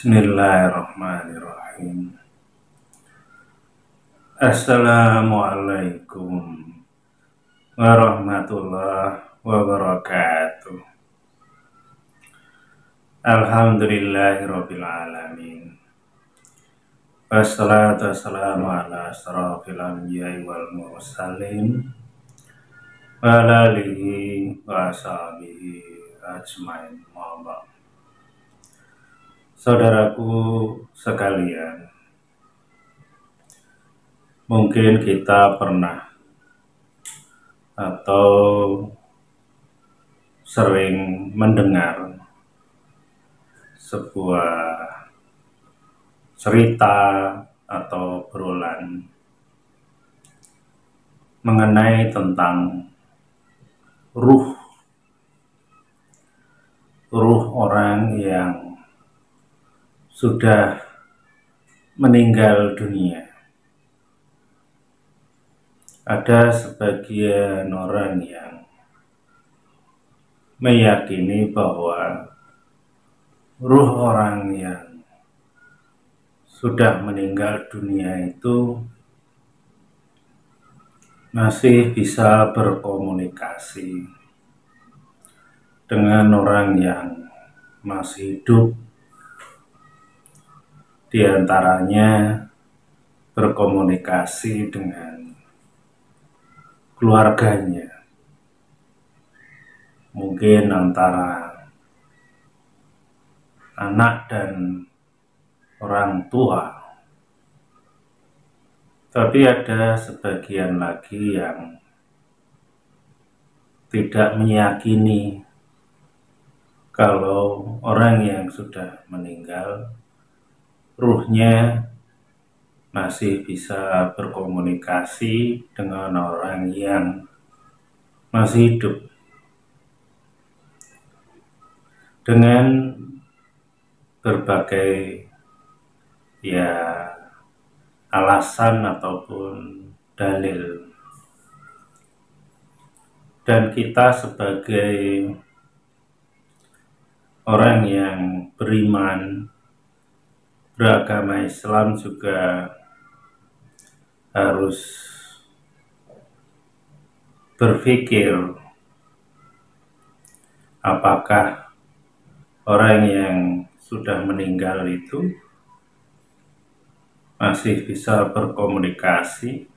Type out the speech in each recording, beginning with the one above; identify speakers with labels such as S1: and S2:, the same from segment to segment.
S1: Bismillahirrahmanirrahim. Assalamualaikum warahmatullahi wabarakatuh. Alhamdulillahirabbil alamin. Wassalatu wassalamu ala asrofil anbiya'i wal mursalin wa ala alihi wa sahbihi ajmain. Saudaraku sekalian, mungkin kita pernah atau sering mendengar sebuah cerita atau obrolan mengenai tentang ruh orang yang sudah meninggal dunia. Ada sebagian orang yang meyakini bahwa ruh orang yang sudah meninggal dunia itu masih bisa berkomunikasi dengan orang yang masih hidup. Di antaranya berkomunikasi dengan keluarganya, mungkin antara anak dan orang tua. Tapi ada sebagian lagi yang tidak meyakini kalau orang yang sudah meninggal ruhnya masih bisa berkomunikasi dengan orang yang masih hidup dengan berbagai alasan ataupun dalil. Dan kita sebagai orang yang beriman, beragama Islam juga harus berpikir apakah orang yang sudah meninggal itu masih bisa berkomunikasi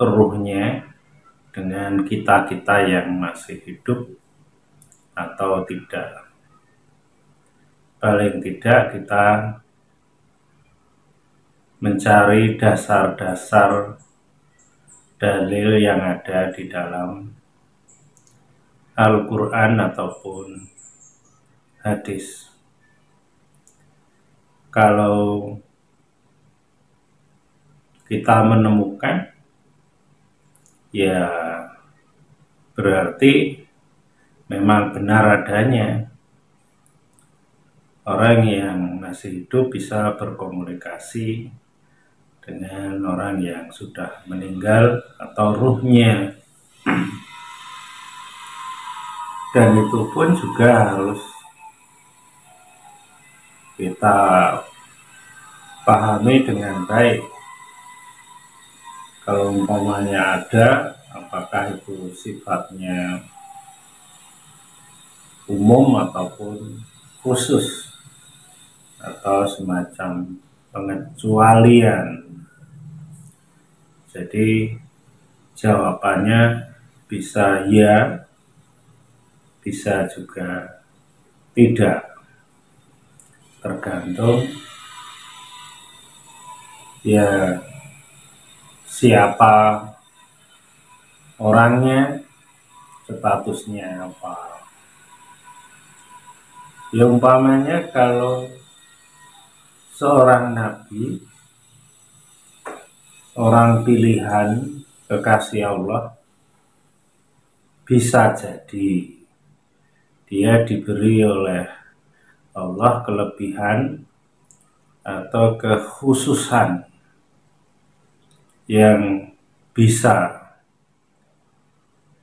S1: ruhnya dengan kita-kita yang masih hidup atau tidak. Paling tidak kita mencari dasar-dasar dalil yang ada di dalam Al-Quran ataupun hadis. Kalau kita menemukan, ya berarti memang benar adanya orang yang masih hidup bisa berkomunikasi dengan orang yang sudah meninggal atau ruhnya. Dan itu pun juga harus kita pahami dengan baik. Kalau umpamanya ada, apakah itu sifatnya umum ataupun khusus atau semacam pengecualian. Jadi jawabannya bisa ya, bisa juga tidak, tergantung siapa orangnya, statusnya apa. Umpamanya kalau seorang nabi, orang pilihan kekasih Allah, bisa jadi dia diberi oleh Allah kelebihan atau kekhususan yang bisa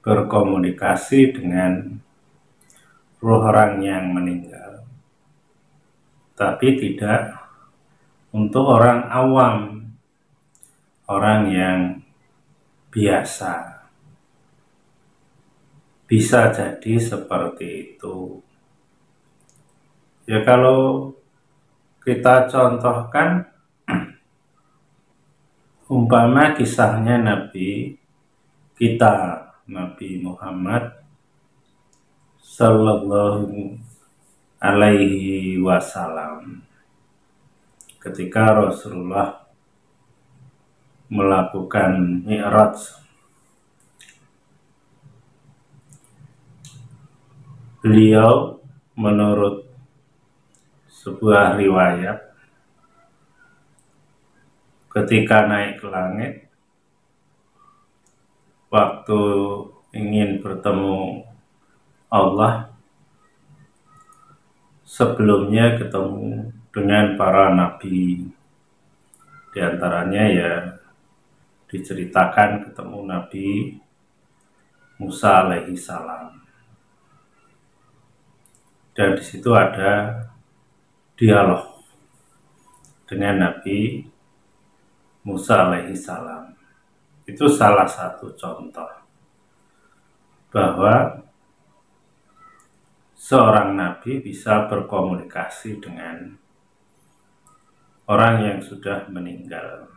S1: berkomunikasi dengan ruh orang yang meninggal. tapi tidak untuk orang awam, orang yang biasa. Bisa jadi seperti itu. Ya kalau kita contohkan, umpama kisahnya Nabi kita, Nabi Muhammad Sallallahu Alaihi Wasallam, ketika Rasulullah melakukan Mi'raj, beliau menurut sebuah riwayat ketika naik ke langit, waktu ingin bertemu Allah, sebelumnya ketemu dengan para nabi. Di antaranya ya diceritakan ketemu Nabi Musa alaihi salam. Dan di situ ada dialog dengan Nabi Musa alaihi salam. Itu salah satu contoh bahwa seorang nabi bisa berkomunikasi dengan orang yang sudah meninggal.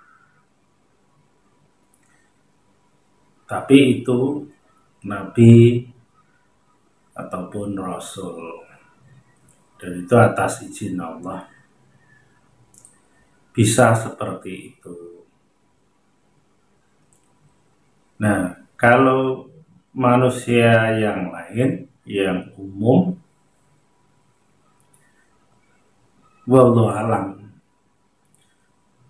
S1: Tapi itu nabi ataupun rasul, dan itu atas izin Allah. Bisa seperti itu. Nah, kalau manusia yang lain, yang umum, wallahu alam,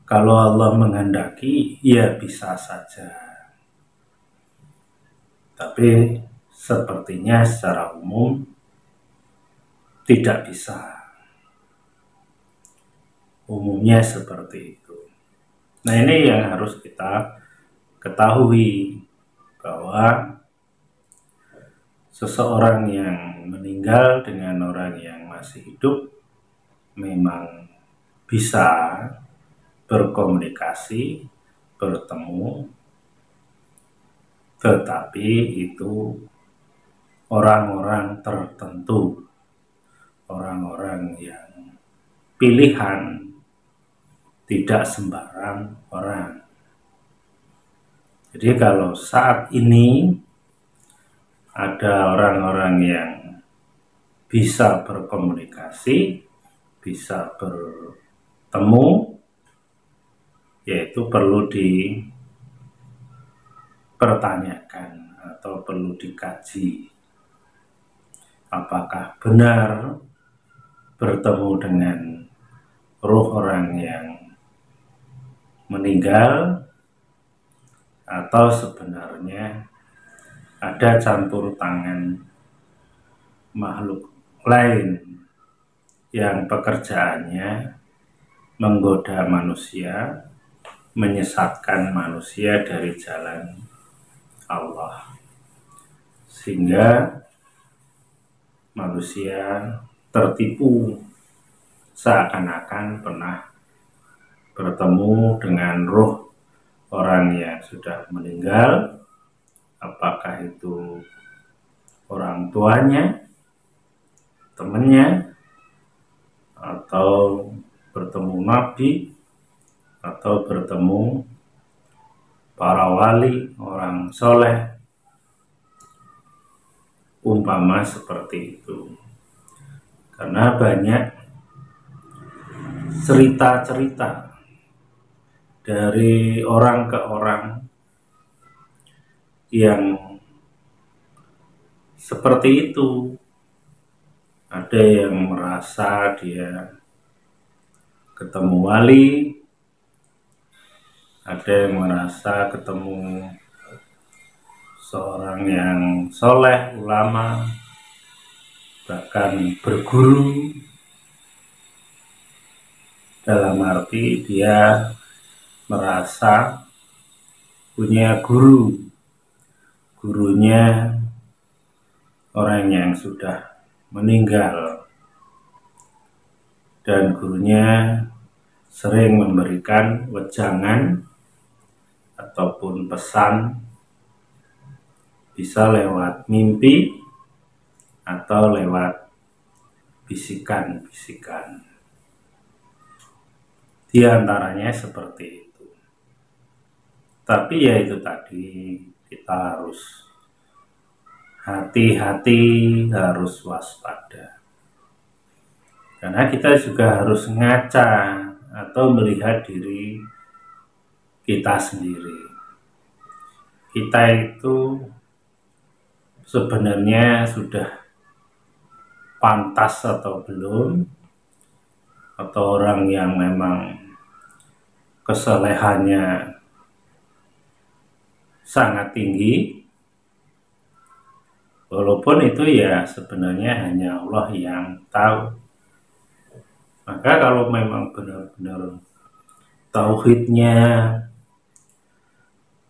S1: kalau Allah menghendaki, ya bisa saja. Tapi sepertinya secara umum tidak bisa. Umumnya seperti itu. Nah, ini yang harus kita ketahui, bahwa seseorang yang meninggal dengan orang yang masih hidup memang bisa berkomunikasi, bertemu, tetapi itu orang-orang tertentu, orang-orang yang pilihan, tidak sembarang orang. Jadi kalau saat ini ada orang-orang yang bisa berkomunikasi, bisa bertemu, yaitu perlu dipertanyakan atau perlu dikaji, apakah benar bertemu dengan ruh orang yang meninggal, atau sebenarnya ada campur tangan makhluk lain yang pekerjaannya menggoda manusia, menyesatkan manusia dari jalan Allah, sehingga manusia tertipu seakan-akan pernah bertemu dengan ruh orang yang sudah meninggal, apakah itu orang tuanya, temannya, atau bertemu nabi, atau bertemu para wali, orang soleh, umpama seperti itu. Karena banyak cerita-cerita dari orang ke orang yang seperti itu. Ada yang merasa dia ketemu wali, ada yang merasa ketemu seorang yang soleh, ulama, bahkan berguru, dalam arti dia merasa punya guru, gurunya orang yang sudah meninggal, dan gurunya sering memberikan wejangan ataupun pesan, bisa lewat mimpi atau lewat bisikan-bisikan. Di antaranya seperti itu. Tapi ya itu tadi, kita harus hati-hati, harus waspada. Karena kita juga harus ngaca atau melihat diri kita sendiri. Kita itu sebenarnya sudah pantas atau belum, atau orang yang memang kesalehannya sangat tinggi, walaupun itu ya sebenarnya hanya Allah yang tahu. Maka kalau memang benar-benar tauhidnya,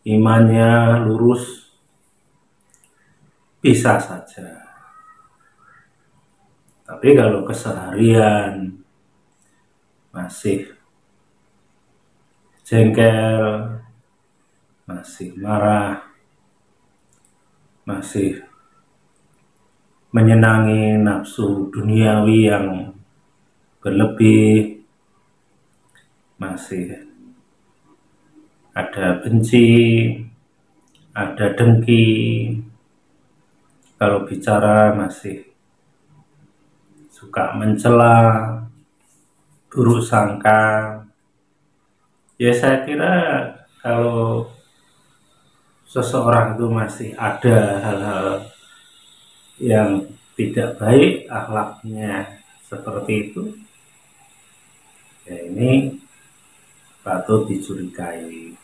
S1: imannya lurus, bisa saja. Tapi kalau keseharian masih jengkel, masih marah, masih menyenangi nafsu duniawi yang berlebih, masih ada benci, ada dengki, kalau bicara masih suka mencela, buruk sangka, ya saya kira kalau seseorang itu masih ada hal-hal yang tidak baik akhlaknya seperti itu, ya ini patut dicurigai.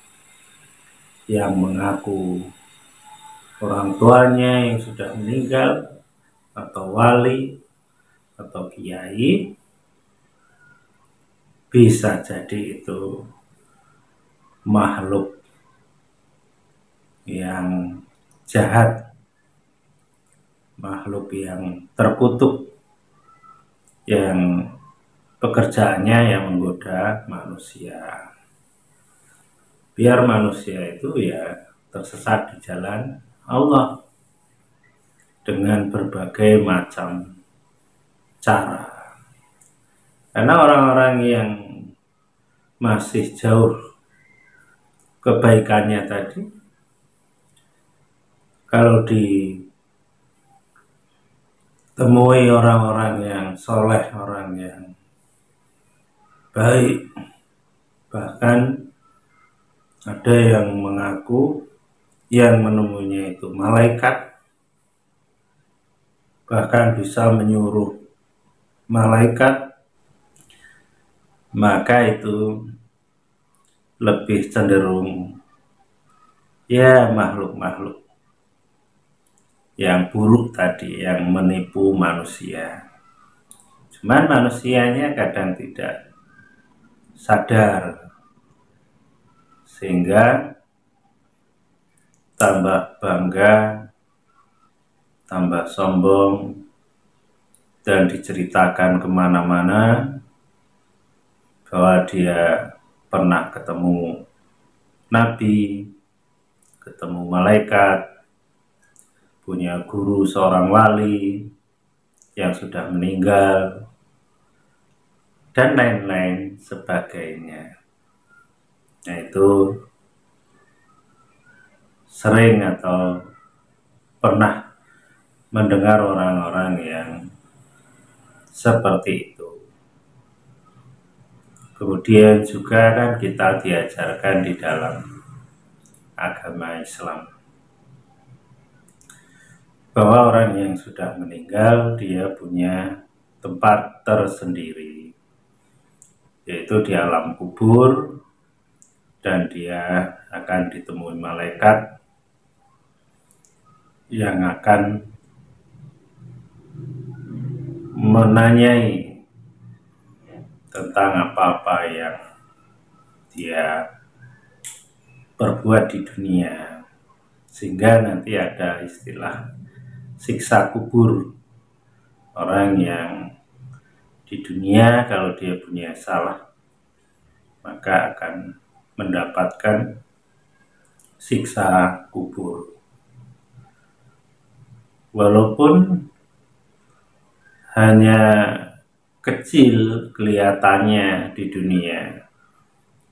S1: Yang mengaku orang tuanya yang sudah meninggal, atau wali, atau kiai, bisa jadi itu makhluk yang jahat, makhluk yang terkutuk, yang pekerjaannya yang menggoda manusia. Biar manusia itu ya tersesat di jalan Allah dengan berbagai macam cara. Karena orang-orang yang masih jauh kebaikannya tadi, kalau ditemui orang-orang yang soleh, orang yang baik, bahkan ada yang mengaku yang menemuinya itu malaikat, bahkan bisa menyuruh malaikat, maka itu lebih cenderung ya makhluk-makhluk yang buruk tadi, yang menipu manusia. Cuman manusianya kadang tidak sadar, sehingga tambah bangga, tambah sombong, dan diceritakan kemana-mana bahwa dia pernah ketemu Nabi, ketemu malaikat, punya guru seorang wali yang sudah meninggal, dan lain-lain sebagainya. Nah, itu sering atau pernah mendengar orang-orang yang seperti itu. Kemudian juga kan kita diajarkan di dalam agama Islam bahwa orang yang sudah meninggal dia punya tempat tersendiri, yaitu di alam kubur, dan dia akan ditemui malaikat yang akan menanyai tentang apa-apa yang dia perbuat di dunia, sehingga nanti ada istilah siksa kubur. Orang yang di dunia kalau dia punya salah, maka akan mendapatkan siksa kubur. Walaupun hanya kecil kelihatannya di dunia,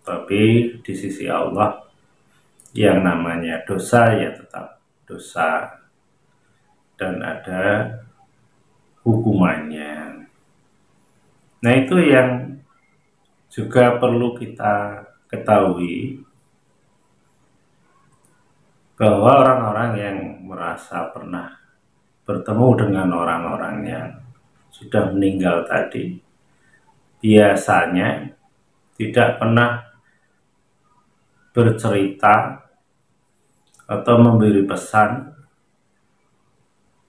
S1: tapi di sisi Allah yang namanya dosa ya tetap dosa dan ada hukumannya. Nah, itu yang juga perlu kita ketahui, bahwa orang-orang yang merasa pernah bertemu dengan orang-orang yang sudah meninggal tadi biasanya tidak pernah bercerita atau memberi pesan,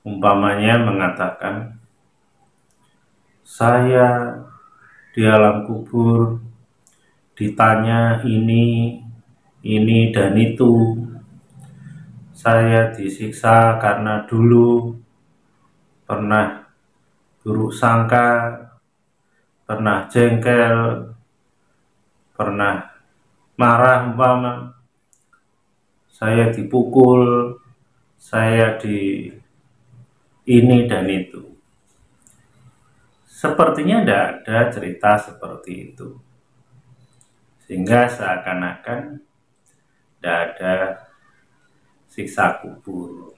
S1: umpamanya mengatakan, saya di alam kubur ditanya ini dan itu, saya disiksa karena dulu pernah buruk sangka, pernah jengkel, pernah marah, umpama saya dipukul, saya di ini dan itu. Sepertinya tidak ada cerita seperti itu, sehingga seakan-akan tidak ada siksa kubur.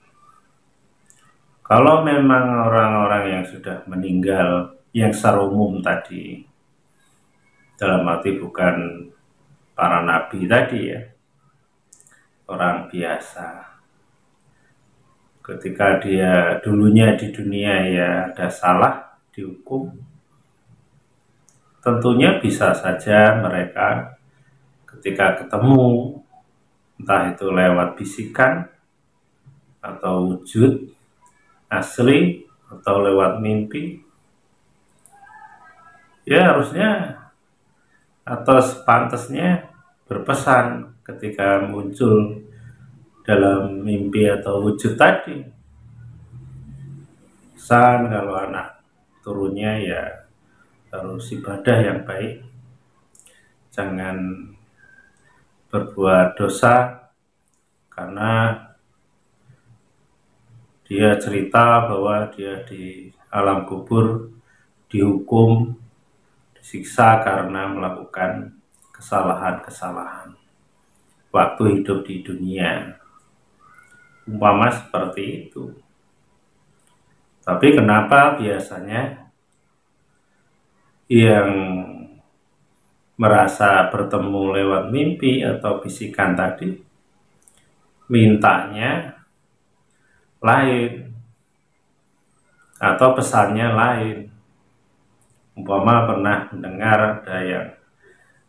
S1: Kalau memang orang-orang yang sudah meninggal, yang secara umum tadi, dalam arti bukan para nabi tadi ya, orang biasa, ketika dia dulunya di dunia ya ada salah, dihukum, tentunya bisa saja mereka ketika ketemu, entah itu lewat bisikan atau wujud asli atau lewat mimpi, ya harusnya atau sepantasnya berpesan ketika muncul dalam mimpi atau wujud tadi. Pesan kalau anak turunnya ya harus ibadah yang baik, jangan berbuat dosa, karena dia cerita bahwa dia di alam kubur dihukum, disiksa karena melakukan kesalahan-kesalahan waktu hidup di dunia, umpama seperti itu. Tapi kenapa biasanya yang merasa bertemu lewat mimpi atau bisikan tadi mintanya lain atau pesannya lain? Umpama pernah mendengar ada yang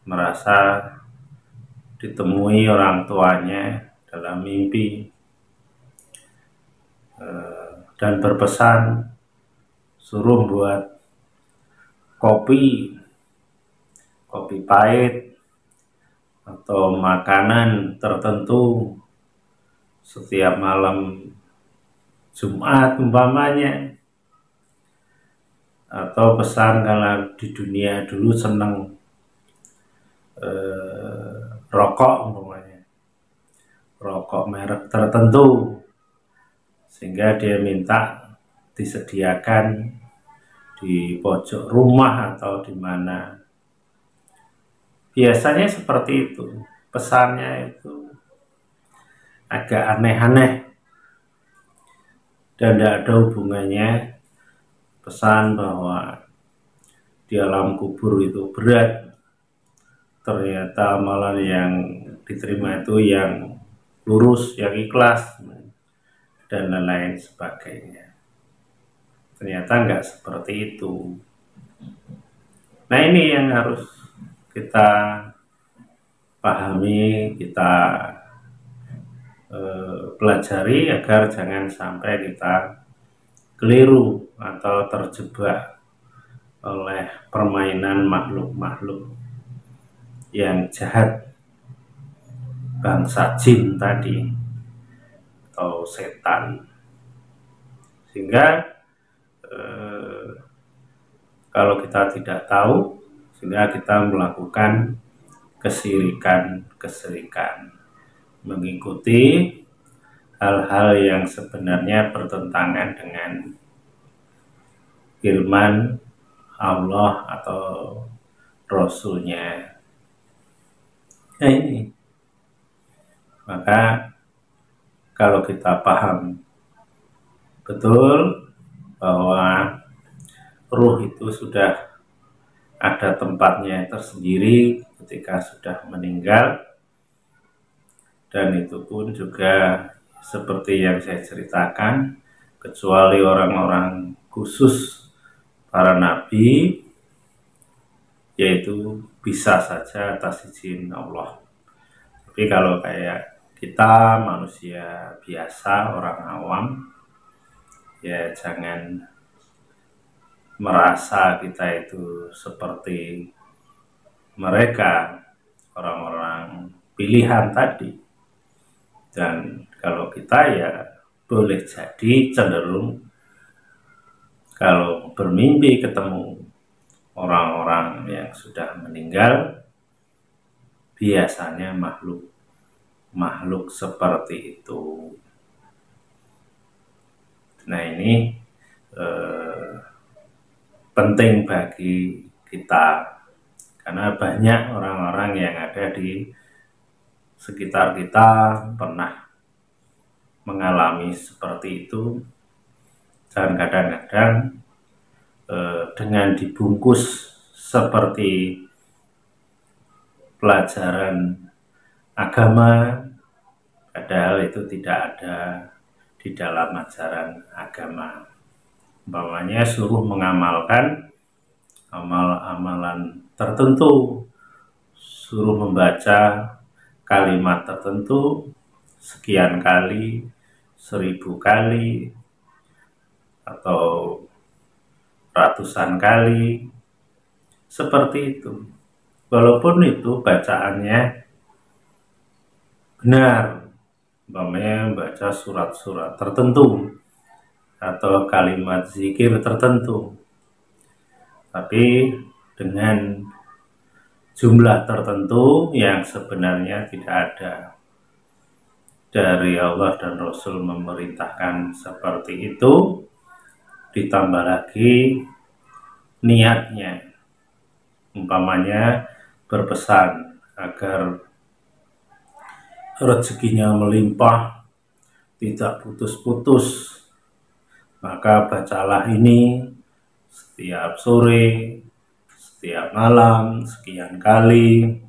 S1: merasa ditemui orang tuanya dalam mimpi dan berpesan suruh buat kopi pahit atau makanan tertentu setiap malam Jumat umpamanya, atau pesan kalau di dunia dulu seneng rokok umpamanya, rokok merek tertentu, sehingga dia minta disediakan di pojok rumah atau di mana. Biasanya seperti itu, pesannya itu agak aneh-aneh dan tidak ada hubungannya pesan bahwa di alam kubur itu berat, ternyata malah yang diterima itu yang lurus, yang ikhlas dan lain-lain sebagainya. Ternyata nggak seperti itu. Nah, ini yang harus kita pahami, kita pelajari agar jangan sampai kita keliru atau terjebak oleh permainan makhluk-makhluk yang jahat, bangsa jin tadi atau setan, sehingga Kalau kita tidak tahu, sehingga kita melakukan kesirikan, mengikuti hal-hal yang sebenarnya bertentangan dengan firman Allah atau Rasulnya. Nah ini, maka kalau kita paham betul bahwa ruh itu sudah ada tempatnya tersendiri ketika sudah meninggal, dan itu pun juga seperti yang saya ceritakan, kecuali orang-orang khusus para nabi, yaitu bisa saja atas izin Allah. Tapi kalau kayak kita manusia biasa, orang awam, ya jangan merasa kita itu seperti mereka, orang-orang pilihan tadi. Dan kalau kita ya boleh jadi cenderung kalau bermimpi ketemu orang-orang yang sudah meninggal, biasanya makhluk seperti itu. Nah ini penting bagi kita, karena banyak orang-orang yang ada di sekitar kita pernah mengalami seperti itu, dan kadang-kadang dengan dibungkus seperti pelajaran agama, padahal itu tidak ada di dalam ajaran agama. Umpamanya suruh mengamalkan amalan tertentu, suruh membaca kalimat tertentu sekian kali, 1000 kali, atau ratusan kali, seperti itu. Walaupun itu bacaannya benar, umpamanya baca surat-surat tertentu atau kalimat zikir tertentu, tapi dengan jumlah tertentu yang sebenarnya tidak ada dari Allah dan Rasul memerintahkan seperti itu, ditambah lagi niatnya, umpamanya berpesan agar rezekinya melimpah, tidak putus-putus, maka bacalah ini setiap sore, setiap malam, sekian kali,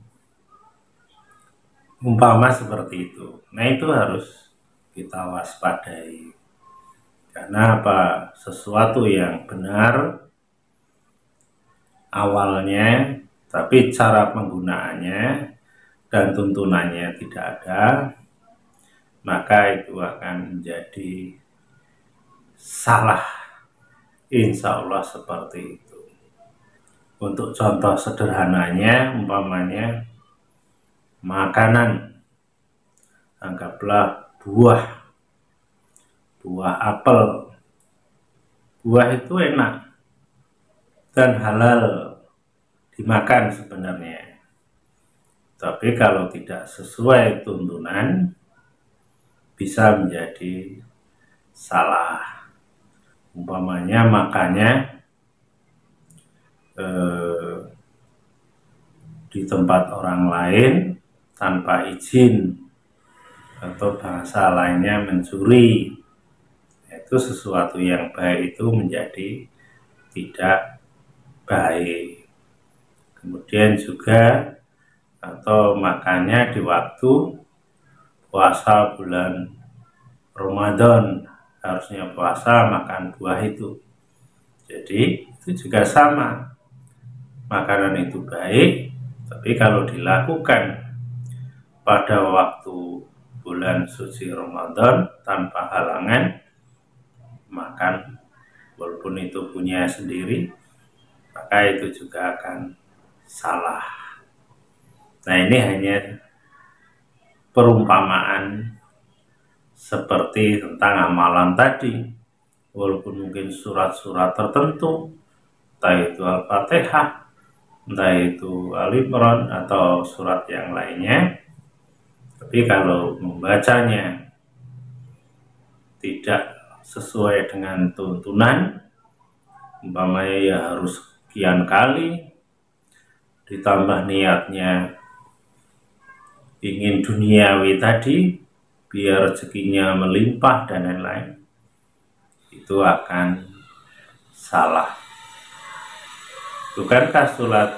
S1: umpama seperti itu. Nah itu harus kita waspadai, karena apa? Sesuatu yang benar awalnya, tapi cara penggunaannya dan tuntunannya tidak ada, maka itu akan menjadi salah, insya Allah seperti itu. Untuk contoh sederhananya, umpamanya makanan, anggaplah buah apel. Buah itu enak dan halal dimakan sebenarnya, tapi kalau tidak sesuai tuntunan bisa menjadi salah. Umpamanya makannya di tempat orang lain tanpa izin, atau bahasa lainnya mencuri, itu sesuatu yang baik itu menjadi tidak baik. Kemudian juga atau makannya di waktu puasa bulan Ramadan, harusnya puasa makan buah itu. Jadi itu juga sama, makanan itu baik, tapi kalau dilakukan pada waktu bulan suci Ramadan tanpa halangan, makan walaupun itu punya sendiri, maka itu juga akan salah. Nah ini hanya perumpamaan seperti tentang amalan tadi, walaupun mungkin surat-surat tertentu entah itu Al-Fatihah, entah itu Al-Imran atau surat yang lainnya. Tapi kalau membacanya tidak sesuai dengan tuntunan, umpamanya ya harus sekian kali, ditambah niatnya ingin duniawi tadi, biar rezekinya melimpah dan lain-lain, itu akan salah. Bukankah sholat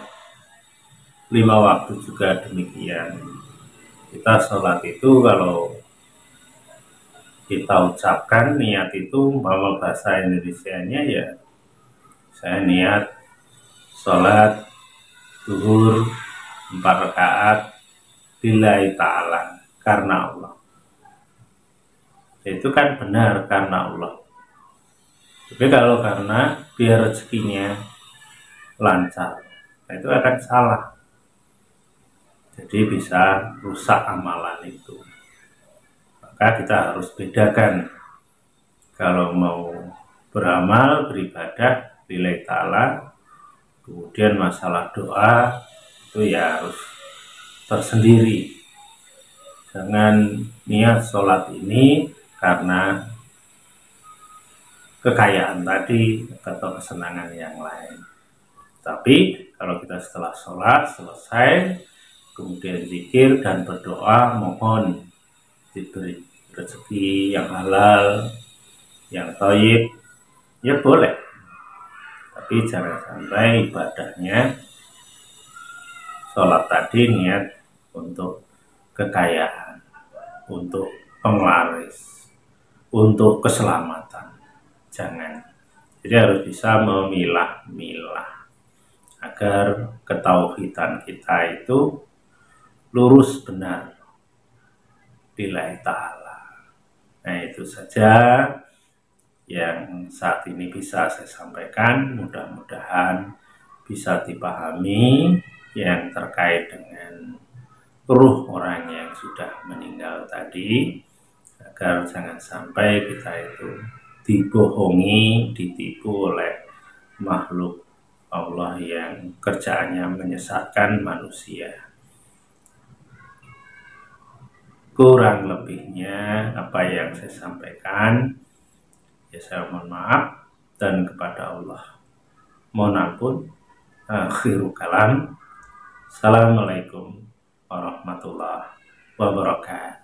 S1: 5 waktu juga demikian? Kita sholat itu kalau kita ucapkan niat itu, bahwa bahasa Indonesianya ya, saya niat sholat zuhur 4 rakaat lillahi ta'ala, karena Allah. Itu kan benar, karena Allah. Tapi kalau karena biar rezekinya lancar, nah itu akan salah. Jadi bisa rusak amalan itu. Maka kita harus bedakan, kalau mau beramal, beribadah lillahi ta'ala, kemudian masalah doa itu ya harus tersendiri. Jangan niat sholat ini karena kekayaan tadi atau kesenangan yang lain. Tapi kalau kita setelah sholat selesai, kemudian zikir dan berdoa, mohon diberi rezeki yang halal, yang thayyib, ya boleh. Tapi jangan sampai ibadahnya sholat tadi niat untuk kekayaan, untuk penglaris, untuk keselamatan. Jangan. Jadi harus bisa memilah-milah agar ketauhidan kita itu lurus benar lillahi ta'ala. Nah, itu saja yang saat ini bisa saya sampaikan. Mudah-mudahan bisa dipahami yang terkait dengan ruh orang yang sudah meninggal tadi, agar jangan sampai kita itu dibohongi, ditipu oleh makhluk Allah yang kerjaannya menyesatkan manusia. Kurang lebihnya apa yang saya sampaikan, ya saya mohon maaf, dan kepada Allah mohon ampun. Akhirul kalam. Assalamualaikum warahmatullahi wabarakatuh.